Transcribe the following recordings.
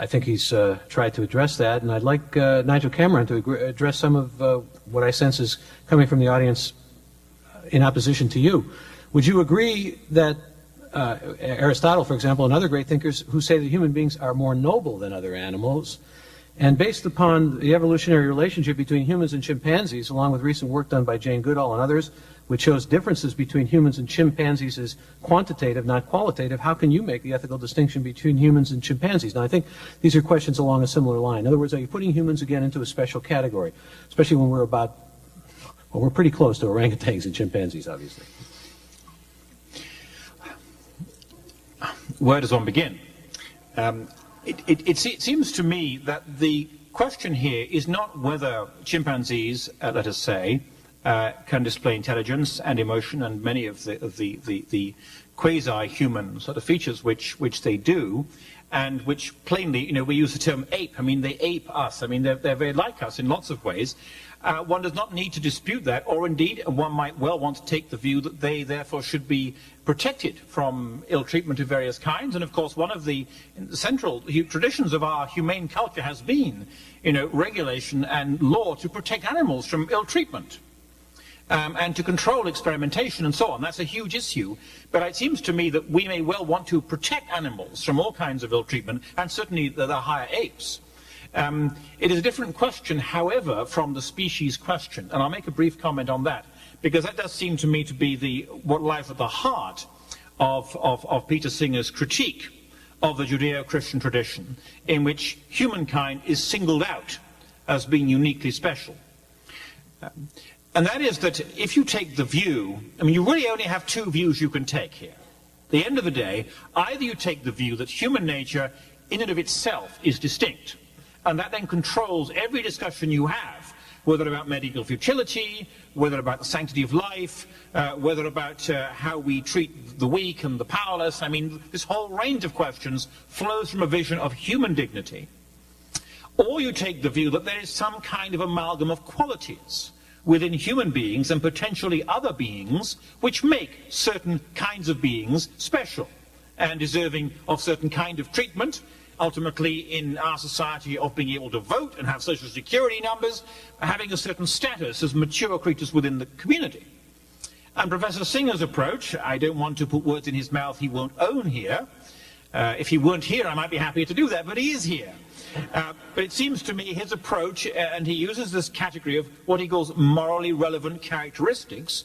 I think he's tried to address that, and I'd like Nigel Cameron to address some of what I sense is coming from the audience in opposition to you. Would you agree that Aristotle, for example, and other great thinkers who say that human beings are more noble than other animals, and based upon the evolutionary relationship between humans and chimpanzees, along with recent work done by Jane Goodall and others, which shows differences between humans and chimpanzees is quantitative, not qualitative, how can you make the ethical distinction between humans and chimpanzees? Now, I think these are questions along a similar line. In other words, are you putting humans again into a special category, especially when we're about, well, we're pretty close to orangutans and chimpanzees, obviously. Where does one begin? It seems to me that the question here is not whether chimpanzees, let us say, can display intelligence and emotion and many of the quasi-human sort of features which they do, and which plainly, you know, we use the term ape. I mean, they ape us. I mean, they're very like us in lots of ways. One does not need to dispute that, or indeed one might well want to take the view that they therefore should be protected from ill treatment of various kinds. And of course, one of the central traditions of our humane culture has been, you know, regulation and law to protect animals from ill treatment. And to control experimentation and so on. That's a huge issue. But it seems to me that we may well want to protect animals from all kinds of ill treatment, and certainly the higher apes. It is a different question, however, from the species question, and I'll make a brief comment on that, because that does seem to me to be what lies at the heart of Peter Singer's critique of the Judeo-Christian tradition, in which humankind is singled out as being uniquely special. And that is that if you take the view, I mean, you really only have two views you can take here. At the end of the day, either you take the view that human nature in and of itself is distinct, and that then controls every discussion you have, whether about medical futility, whether about the sanctity of life, whether about how we treat the weak and the powerless. I mean, this whole range of questions flows from a vision of human dignity. Or you take the view that there is some kind of amalgam of qualities within human beings and potentially other beings which make certain kinds of beings special and deserving of certain kind of treatment, ultimately in our society of being able to vote and have social security numbers, having a certain status as mature creatures within the community. And Professor Singer's approach, I don't want to put words in his mouth he won't own here. If he weren't here, I might be happy to do that, but he is here. But it seems to me his approach, and he uses this category of what he calls morally relevant characteristics,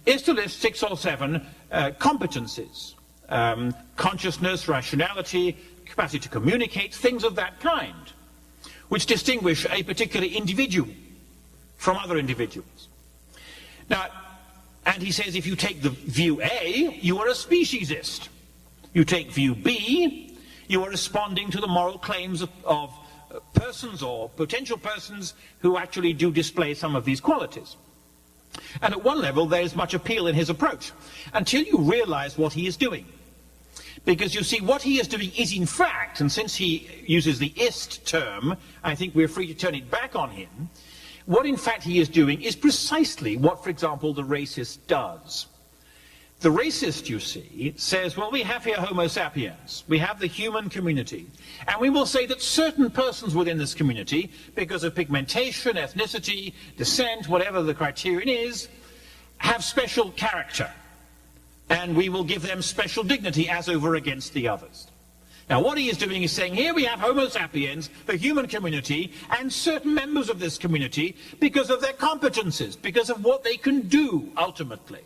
is to list 6 or 7 competencies. Consciousness, rationality, capacity to communicate, things of that kind, which distinguish a particular individual from other individuals. Now, and he says if you take the view A, you are a speciesist. You take view B, you are responding to the moral claims of persons or potential persons who actually do display some of these qualities. And at one level, there is much appeal in his approach, until you realize what he is doing. Because you see, what he is doing is in fact, and since he uses the ist term, I think we're free to turn it back on him, what in fact he is doing is precisely what, for example, the racist does. The racist, you see, says, well, we have here Homo sapiens, we have the human community, and we will say that certain persons within this community, because of pigmentation, ethnicity, descent, whatever the criterion is, have special character, and we will give them special dignity as over against the others. Now, what he is doing is saying, here we have Homo sapiens, the human community, and certain members of this community, because of their competences, because of what they can do, ultimately,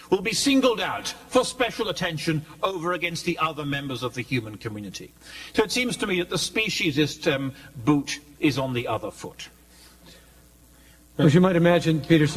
will be singled out for special attention over against the other members of the human community. So it seems to me that the speciesist boot is on the other foot. As you might imagine, Peter